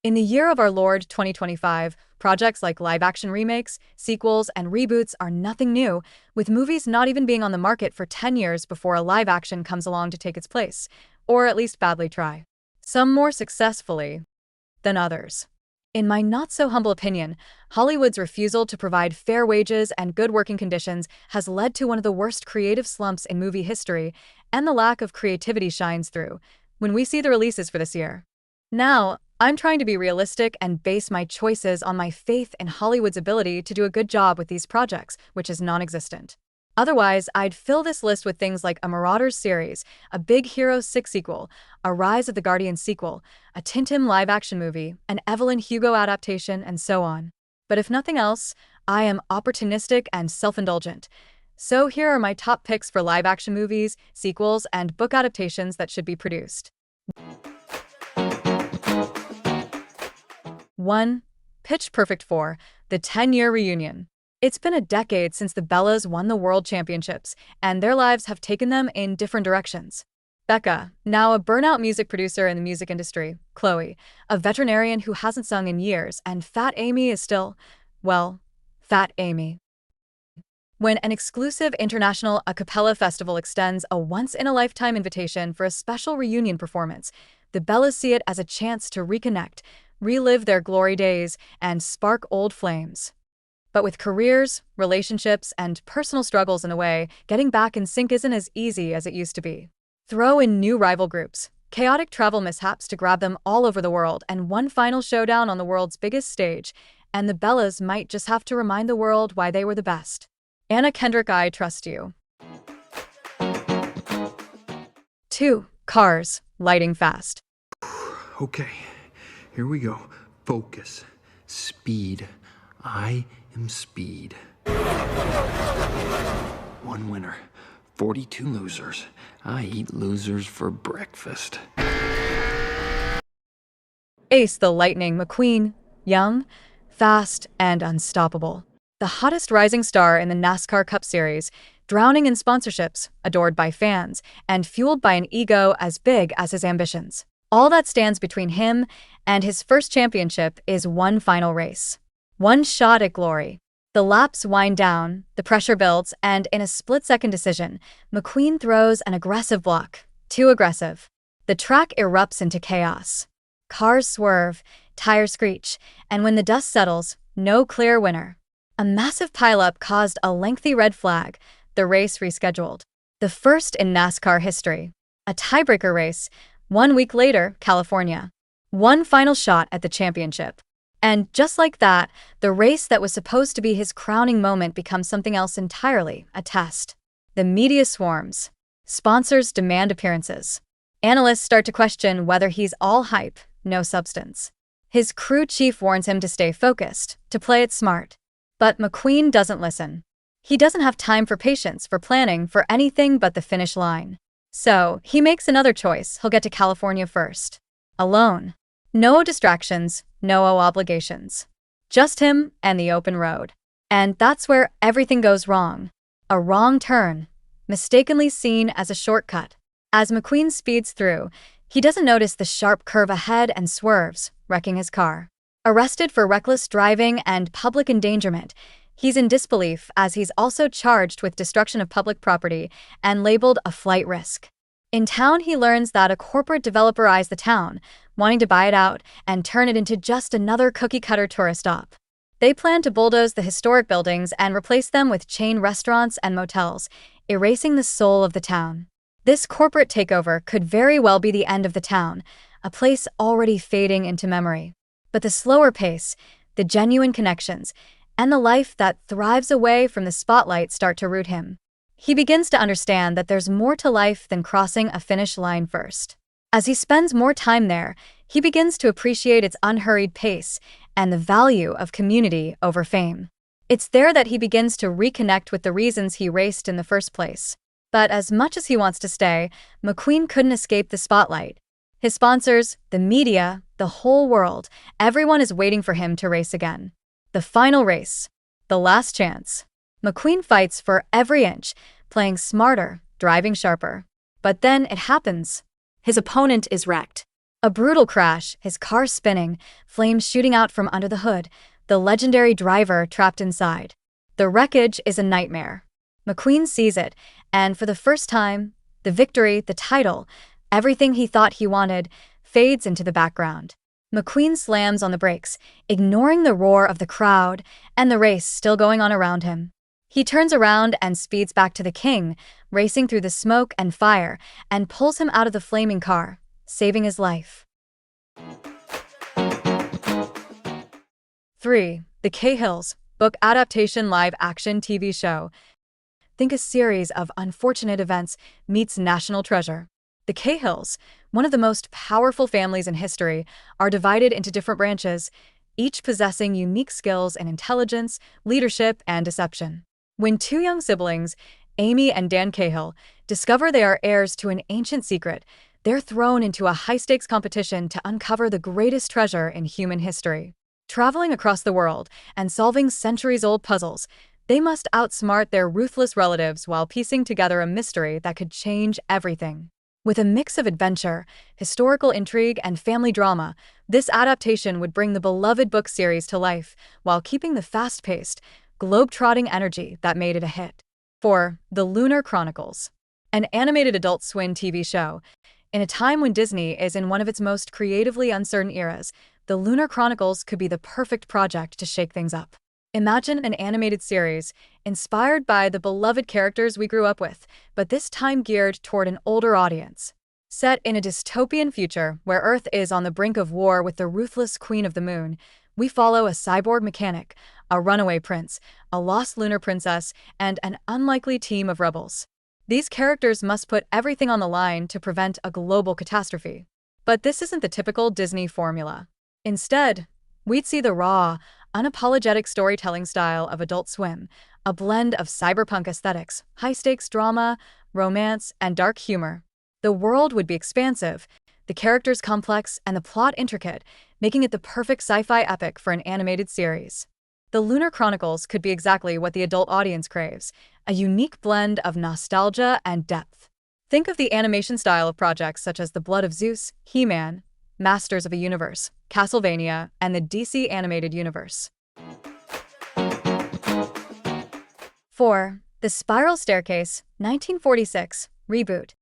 In the year of our Lord 2025, projects like live-action remakes, sequels, and reboots are nothing new, with movies not even being on the market for 10 years before a live-action comes along to take its place, or at least badly try. Some more successfully than others. In my not-so-humble opinion, Hollywood's refusal to provide fair wages and good working conditions has led to one of the worst creative slumps in movie history, and the lack of creativity shines through when we see the releases for this year. Now, I'm trying to be realistic and base my choices on my faith in Hollywood's ability to do a good job with these projects, which is non-existent. Otherwise, I'd fill this list with things like a Marauders series, a Big Hero 6 sequel, a Rise of the Guardians sequel, a Tintin live-action movie, an Evelyn Hugo adaptation, and so on. But if nothing else, I am opportunistic and self-indulgent. So here are my top picks for live-action movies, sequels, and book adaptations that should be produced. 1. Pitch Perfect 4, The 10-Year Reunion. It's been a decade since the Bellas won the World Championships, and their lives have taken them in different directions. Becca, now a burnout music producer in the music industry, Chloe, a veterinarian who hasn't sung in years, and Fat Amy is still, well, Fat Amy. When an exclusive international a cappella festival extends a once-in-a-lifetime invitation for a special reunion performance, the Bellas see it as a chance to reconnect, relive their glory days, and spark old flames. But with careers, relationships, and personal struggles in the way, getting back in sync isn't as easy as it used to be. Throw in new rival groups, chaotic travel mishaps to grab them all over the world, and one final showdown on the world's biggest stage, and the Bellas might just have to remind the world why they were the best. Anna Kendrick, I Trust You. 2. Cars, Lighting Fast. Okay, here we go. Focus. Speed. I am speed. One winner. 42 losers. I eat losers for breakfast. Ace the Lightning McQueen, young, fast, and unstoppable. The hottest rising star in the NASCAR Cup Series, drowning in sponsorships, adored by fans, and fueled by an ego as big as his ambitions. All that stands between him and his first championship is one final race. One shot at glory. The laps wind down, the pressure builds, and in a split-second decision, McQueen throws an aggressive block. Too aggressive. The track erupts into chaos. Cars swerve, tires screech, and when the dust settles, no clear winner. A massive pileup caused a lengthy red flag, the race rescheduled. The first in NASCAR history. A tiebreaker race. 1 week later, California. One final shot at the championship. And just like that, the race that was supposed to be his crowning moment becomes something else entirely, a test. The media swarms. Sponsors demand appearances. Analysts start to question whether he's all hype, no substance. His crew chief warns him to stay focused, to play it smart. But McQueen doesn't listen. He doesn't have time for patience, for planning, for anything but the finish line. So, he makes another choice. He'll get to California first. Alone. No distractions, no obligations. Just him and the open road. And that's where everything goes wrong. A wrong turn, mistakenly seen as a shortcut. As McQueen speeds through, he doesn't notice the sharp curve ahead and swerves, wrecking his car. Arrested for reckless driving and public endangerment, he's in disbelief as he's also charged with destruction of public property and labeled a flight risk. In town, he learns that a corporate developer eyes the town, wanting to buy it out and turn it into just another cookie-cutter tourist stop. They plan to bulldoze the historic buildings and replace them with chain restaurants and motels, erasing the soul of the town. This corporate takeover could very well be the end of the town, a place already fading into memory. But the slower pace, the genuine connections, and the life that thrives away from the spotlight start to root him. He begins to understand that there's more to life than crossing a finish line first. As he spends more time there, he begins to appreciate its unhurried pace and the value of community over fame. It's there that he begins to reconnect with the reasons he raced in the first place. But as much as he wants to stay, McQueen couldn't escape the spotlight. His sponsors, the media, the whole world, everyone is waiting for him to race again. The final race. The last chance. McQueen fights for every inch, playing smarter, driving sharper. But then it happens. His opponent is wrecked. A brutal crash, his car spinning, flames shooting out from under the hood, the legendary driver trapped inside. The wreckage is a nightmare. McQueen sees it, and for the first time, the victory, the title, everything he thought he wanted, fades into the background. McQueen slams on the brakes, ignoring the roar of the crowd and the race still going on around him. He turns around and speeds back to the king, racing through the smoke and fire, and pulls him out of the flaming car, saving his life. 3. The Cahills, book adaptation live-action TV show. Think a series of unfortunate events meets national treasure. The Cahills, one of the most powerful families in history, are divided into different branches, each possessing unique skills in intelligence, leadership, and deception. When two young siblings, Amy and Dan Cahill, discover they are heirs to an ancient secret, they're thrown into a high-stakes competition to uncover the greatest treasure in human history. Traveling across the world and solving centuries-old puzzles, they must outsmart their ruthless relatives while piecing together a mystery that could change everything. With a mix of adventure, historical intrigue, and family drama, this adaptation would bring the beloved book series to life while keeping the fast-paced, globe-trotting energy that made it a hit. 4. The Lunar Chronicles, an animated Adult Swim TV show. In a time when Disney is in one of its most creatively uncertain eras, The Lunar Chronicles could be the perfect project to shake things up. Imagine an animated series inspired by the beloved characters we grew up with, but this time geared toward an older audience. Set in a dystopian future where Earth is on the brink of war with the ruthless Queen of the Moon, we follow a cyborg mechanic, a runaway prince, a lost lunar princess, and an unlikely team of rebels. These characters must put everything on the line to prevent a global catastrophe. But this isn't the typical Disney formula. Instead, we'd see the raw, unapologetic storytelling style of Adult Swim, a blend of cyberpunk aesthetics, high-stakes drama, romance, and dark humor. The world would be expansive, the characters complex, and the plot intricate, making it the perfect sci-fi epic for an animated series. The Lunar Chronicles could be exactly what the adult audience craves, a unique blend of nostalgia and depth. Think of the animation style of projects such as The Blood of Zeus, He-Man, Masters of a Universe, Castlevania, and the DC animated universe. 4. The Spiral Staircase, 1946, Reboot.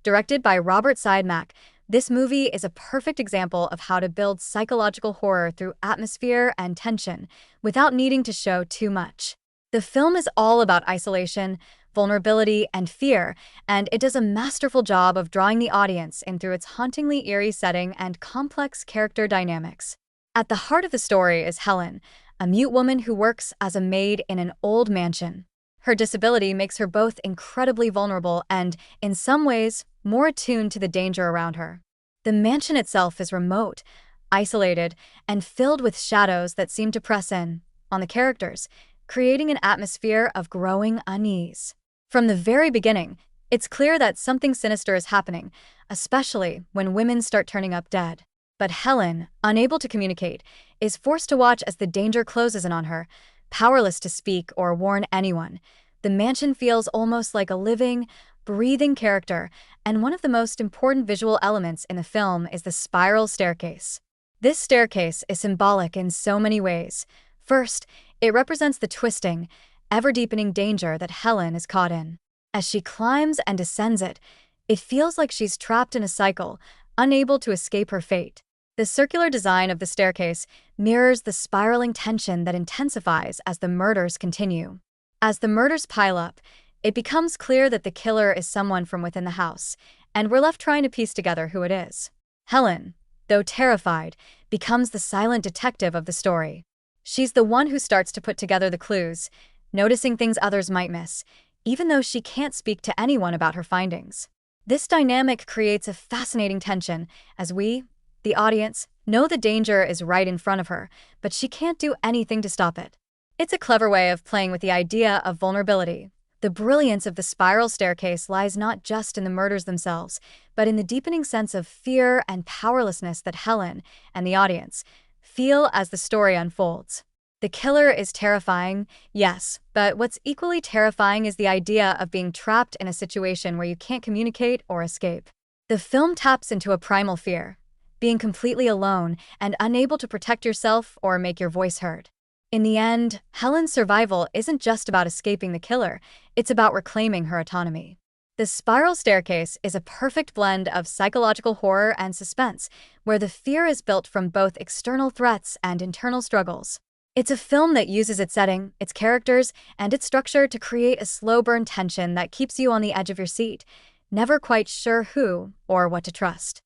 Directed by Robert Sidemak, this movie is a perfect example of how to build psychological horror through atmosphere and tension without needing to show too much. The film is all about isolation, vulnerability, and fear, and it does a masterful job of drawing the audience in through its hauntingly eerie setting and complex character dynamics. At the heart of the story is Helen, a mute woman who works as a maid in an old mansion. Her disability makes her both incredibly vulnerable and, in some ways, more attuned to the danger around her. The mansion itself is remote, isolated, and filled with shadows that seem to press in on the characters, creating an atmosphere of growing unease. From the very beginning, it's clear that something sinister is happening, especially when women start turning up dead. But Helen, unable to communicate, is forced to watch as the danger closes in on her, powerless to speak or warn anyone. The mansion feels almost like a living, breathing character, and one of the most important visual elements in the film is the spiral staircase. This staircase is symbolic in so many ways. First, it represents the twisting, ever-deepening danger that Helen is caught in. As she climbs and descends it, it feels like she's trapped in a cycle, unable to escape her fate. The circular design of the staircase mirrors the spiraling tension that intensifies as the murders continue. As the murders pile up, it becomes clear that the killer is someone from within the house, and we're left trying to piece together who it is. Helen, though terrified, becomes the silent detective of the story. She's the one who starts to put together the clues, noticing things others might miss, even though she can't speak to anyone about her findings. This dynamic creates a fascinating tension as we, the audience, know the danger is right in front of her, but she can't do anything to stop it. It's a clever way of playing with the idea of vulnerability. The brilliance of the spiral staircase lies not just in the murders themselves, but in the deepening sense of fear and powerlessness that Helen and the audience feel as the story unfolds. The killer is terrifying, yes, but what's equally terrifying is the idea of being trapped in a situation where you can't communicate or escape. The film taps into a primal fear, being completely alone and unable to protect yourself or make your voice heard. In the end, Helen's survival isn't just about escaping the killer, it's about reclaiming her autonomy. The Spiral Staircase is a perfect blend of psychological horror and suspense, where the fear is built from both external threats and internal struggles. It's a film that uses its setting, its characters, and its structure to create a slow-burn tension that keeps you on the edge of your seat, never quite sure who or what to trust.